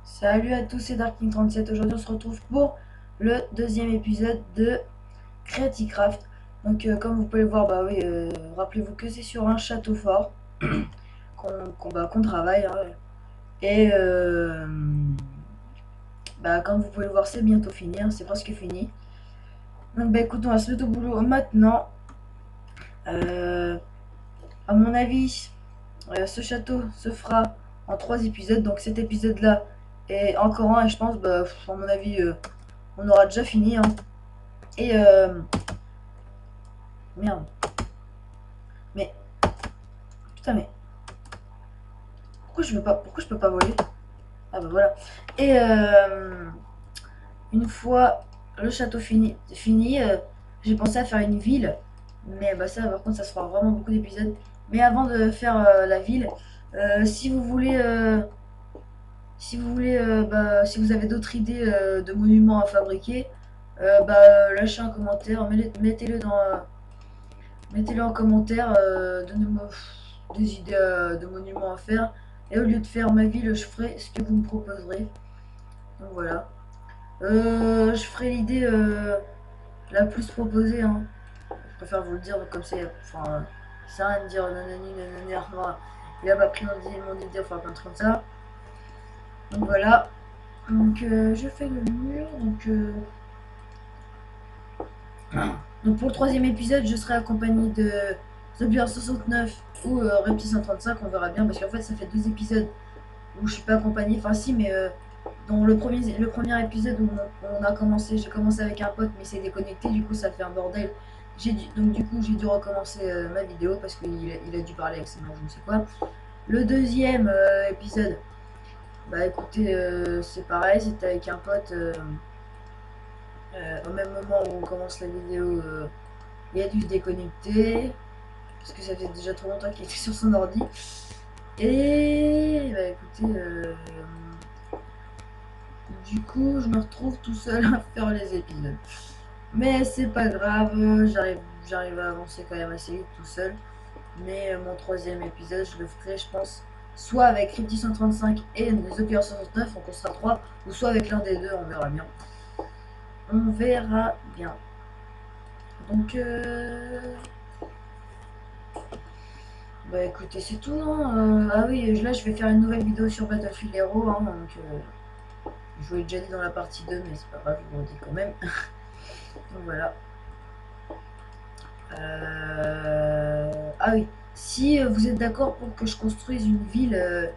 Salut à tous, c'est Darking37. Aujourd'hui, on se retrouve pour le deuxième épisode de Creative Craft. Donc, comme vous pouvez le voir, bah oui, rappelez-vous que c'est sur un château fort qu'on travaille, hein. Et bah, comme vous pouvez le voir, c'est bientôt fini, hein, c'est presque fini. Donc, bah écoute, on va se mettre au boulot maintenant. Euh, à mon avis, ce château se fera en 3 épisodes. Donc, cet épisode-là et encore un, et je pense, bah, à mon avis, on aura déjà fini, hein. Et merde. Mais putain, mais pourquoi je peux pas voler? Ah bah voilà. Et une fois le château fini, j'ai pensé à faire une ville. Mais bah ça, par contre, ça se fera vraiment beaucoup d'épisodes. Mais avant de faire la ville, si vous voulez, bah, si vous avez d'autres idées de monuments à fabriquer, lâchez un commentaire, mettez-le mettez-le en commentaire, donnez-moi des idées de monuments à faire. Et au lieu de faire ma ville, je ferai ce que vous me proposerez. Donc voilà. Je ferai l'idée la plus proposée, hein. Je préfère vous le dire comme c'est. Enfin, ça rien de dire nanani nanani. Enfin, il a pas pris mon idée, enfin plein de trucs comme ça. Donc voilà. Donc je fais le mur. Donc pour le troisième épisode, je serai accompagné de TheBear69 ou Repti 135, on verra bien, parce qu'en fait ça fait 2 épisodes où je suis pas accompagné, enfin si, mais dans le premier épisode où on a commencé, j'ai commencé avec un pote, mais il s'est déconnecté, du coup ça fait un bordel. Donc du coup j'ai dû recommencer ma vidéo parce qu'il a dû parler avec ses mains, je ne sais quoi. Le deuxième épisode, bah écoutez, c'est pareil, c'était avec un pote. Au même moment où on commence la vidéo, il a dû se déconnecter parce que ça fait déjà trop longtemps qu'il était sur son ordi. Et bah écoutez, du coup, je me retrouve tout seul à faire les épisodes. Mais c'est pas grave, j'arrive à avancer quand même assez vite tout seul. Mais mon troisième épisode, je le ferai, je pense, soit avec Crypty 135 et The Pure 69, donc on sera 3, ou soit avec l'un des deux, on verra bien. On verra bien. Donc, bah écoutez, c'est tout, hein. Ah oui, là je vais faire une nouvelle vidéo sur Battlefield Hero, hein, donc je vous l'ai déjà dit dans la partie 2, mais c'est pas grave, je vous le dis quand même. Donc voilà. Ah oui, si vous êtes d'accord pour que je construise une ville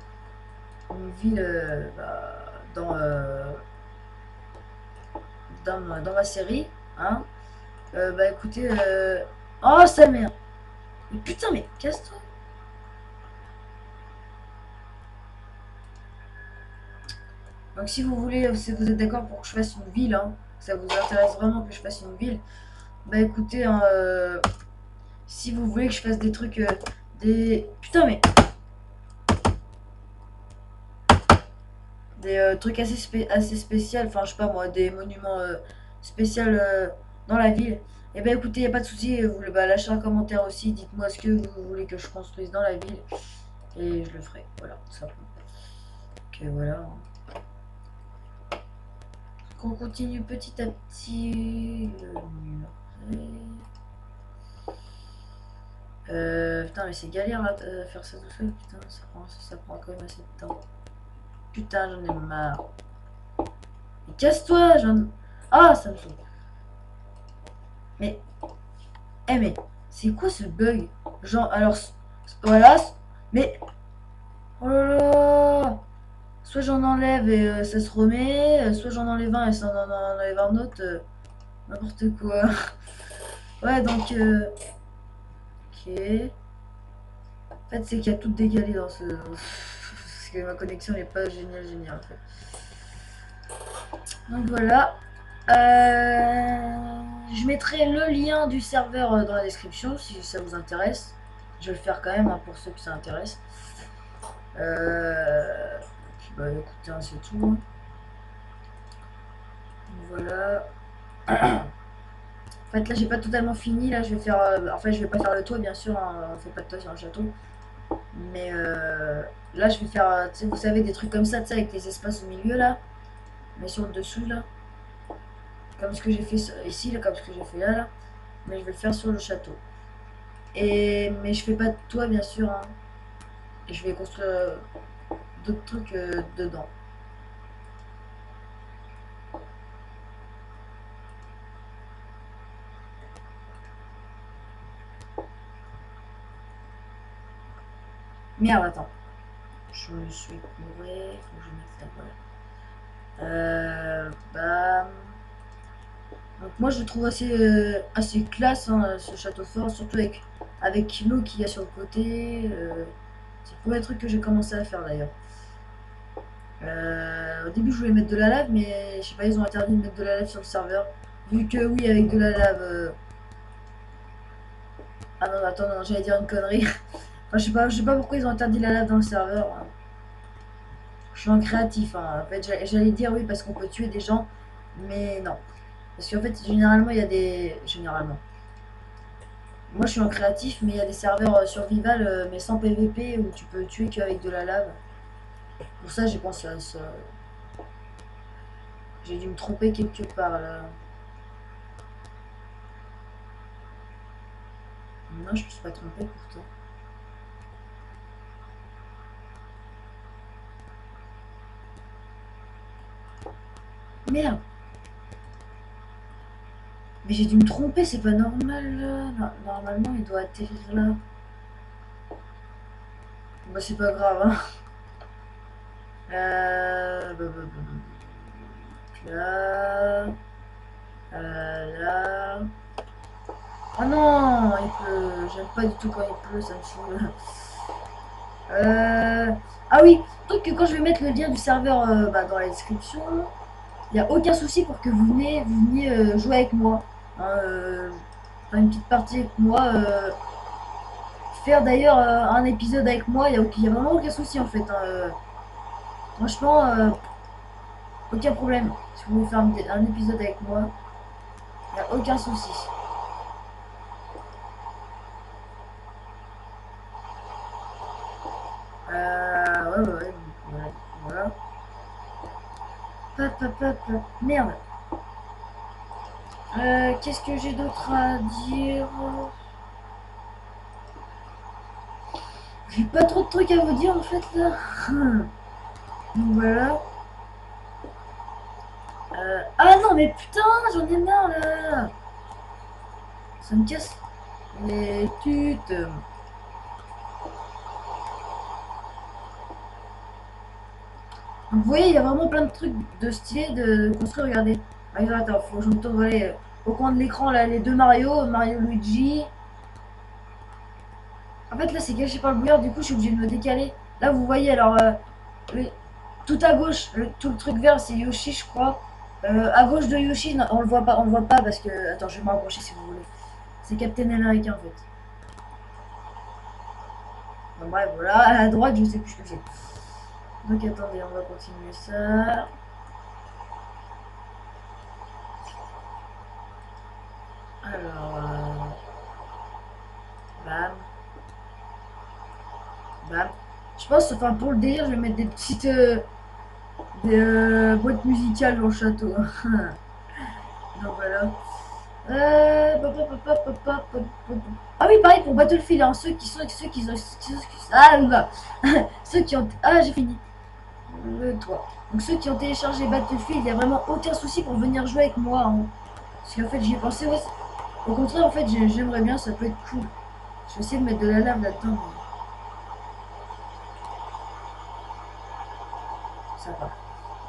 dans, dans ma série, hein, bah écoutez, oh sa mère, mais putain, mais casse-toi. Donc si vous voulez, si vous êtes d'accord pour que je fasse une ville, hein, ça vous intéresse vraiment que je fasse une ville, bah écoutez, hein, si vous voulez que je fasse des trucs, putain, mais des trucs assez spéciaux, enfin je sais pas moi, des monuments spéciaux dans la ville, et ben écoutez, y a pas de souci, vous bah, lâchez un commentaire aussi, dites-moi ce que vous voulez que je construise dans la ville, et je le ferai, voilà, tout simplement. Ok, voilà. On continue petit à petit le mur. Putain, mais c'est galère à faire ça tout seul, putain, ça prend quand même assez de temps. Putain, j'en ai marre. Mais casse-toi, Ah, ça me saoule. Mais, mais, c'est quoi ce bug? Genre, alors, voilà, mais, oh là là. Soit j'en enlève et ça se remet, soit j'en enlève un et ça en enlève un autre, n'importe quoi. Ouais, donc, ok. En fait, c'est qu'il y a tout décalé dans ce... Parce que ma connexion n'est pas géniale, en fait. Donc voilà. Je mettrai le lien du serveur dans la description si ça vous intéresse. Je vais le faire quand même, hein, pour ceux que ça intéresse. Puis bah écoutez, hein, c'est tout. Voilà. En fait là j'ai pas totalement fini, là je vais faire... enfin je vais pas faire le toit bien sûr, hein, on fait pas de toit sur un château. Mais là, je vais faire, tu sais, vous savez, des trucs comme ça, tu sais, avec les espaces au milieu là, mais sur le dessous là, comme ce que j'ai fait ici, là, comme ce que j'ai fait là. Mais je vais le faire sur le château. Mais je fais pas de toit, bien sûr, hein. Et je vais construire d'autres trucs dedans. Merde, attends. Je me suis couré. Faut que je mette ça, voilà. Bam. Donc moi je le trouve assez classe, hein, ce château fort, surtout avec l'eau qu'il y a sur le côté. C'est le premier truc que j'ai commencé à faire d'ailleurs. Au début je voulais mettre de la lave, mais je sais pas, ils ont interdit de mettre de la lave sur le serveur. Vu que oui, avec de la lave... Ah non, attends, non, j'allais dire une connerie. Enfin, je sais pas pourquoi ils ont interdit la lave dans le serveur, hein. Je suis en créatif, hein. En fait, j'allais dire oui parce qu'on peut tuer des gens, mais non. Parce qu'en fait, généralement, il y a des... Généralement. Moi, je suis en créatif, mais il y a des serveurs survival, mais sans PVP, où tu peux tuer qu'avec de la lave. Pour ça, j'ai pensé à ça. J'ai dû me tromper quelque part, là. Non, je me suis pas trompé, pourtant. Merde! Mais j'ai dû me tromper, c'est pas normal, là. Normalement, il doit atterrir là. Bah, c'est pas grave, hein. Là. Là. Ah non, il pleut. J'aime pas du tout quand il pleut, ça me saoule. Ah oui, donc quand je vais mettre le lien du serveur dans la description, il n'y a aucun souci pour que vous veniez jouer avec moi. Hein, faire une petite partie avec moi. Faire d'ailleurs un épisode avec moi, il y a vraiment aucun souci en fait, hein. Franchement, aucun problème. Si vous voulez faire un épisode avec moi, il n'y a aucun souci. Ouais, voilà. Merde. Qu'est-ce que j'ai d'autre à dire? J'ai pas trop de trucs à vous dire en fait là. Donc voilà. Ah non mais putain, j'en ai marre là. Ça me casse les tutes. Donc, vous voyez, il y a vraiment plein de trucs de stylé de construire. Regardez. Ah, attends, faut que je me tourne au coin de l'écran là, les deux Mario, Mario Luigi. En fait là c'est caché par le brouillard, du coup je suis obligé de me décaler. Là vous voyez alors tout à gauche, tout le truc vert c'est Yoshi je crois. À gauche de Yoshi, non, on le voit pas parce que. Attends, je vais me rapprocher si vous voulez. C'est Captain America en fait. Bon, bref, voilà, à droite, je sais plus ce que c'est. Donc attendez, on va continuer ça. Alors, bam, bam. Je pense, enfin pour le délire, je vais mettre des petites boîtes musicales dans le château. Donc voilà. Ah oui, pareil pour Battlefield, hein, ceux qui ont, ah j'ai fini. Toi. Donc ceux qui ont téléchargé Battlefield, il n'y a vraiment aucun souci pour venir jouer avec moi, hein. Parce qu'en fait j'y ai pensé, ouais, au contraire en fait j'aimerais bien, ça peut être cool. Je vais essayer de mettre de la lave là-dedans. Ça va.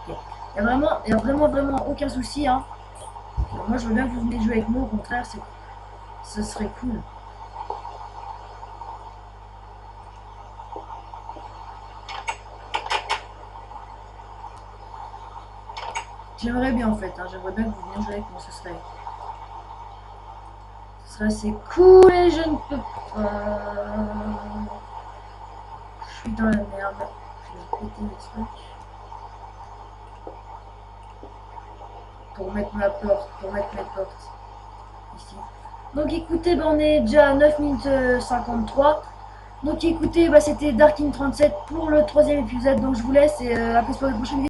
Ok. Il y a vraiment aucun souci, hein. Alors, moi je veux bien que vous venez jouer avec moi, au contraire, ce serait cool. J'aimerais bien en fait, hein, j'aimerais bien que vous veniez jouer avec moi, ce serait assez cool et je ne peux pas. Je suis dans la merde. Je vais péter mes trucs. Pour mettre ma porte, pour mettre mes portes. Ici. Donc écoutez, ben, on est déjà à 9 minutes 53. Donc écoutez, bah, c'était Darkin37 pour le troisième épisode. Donc je vous laisse et à plus pour les prochaines vidéos.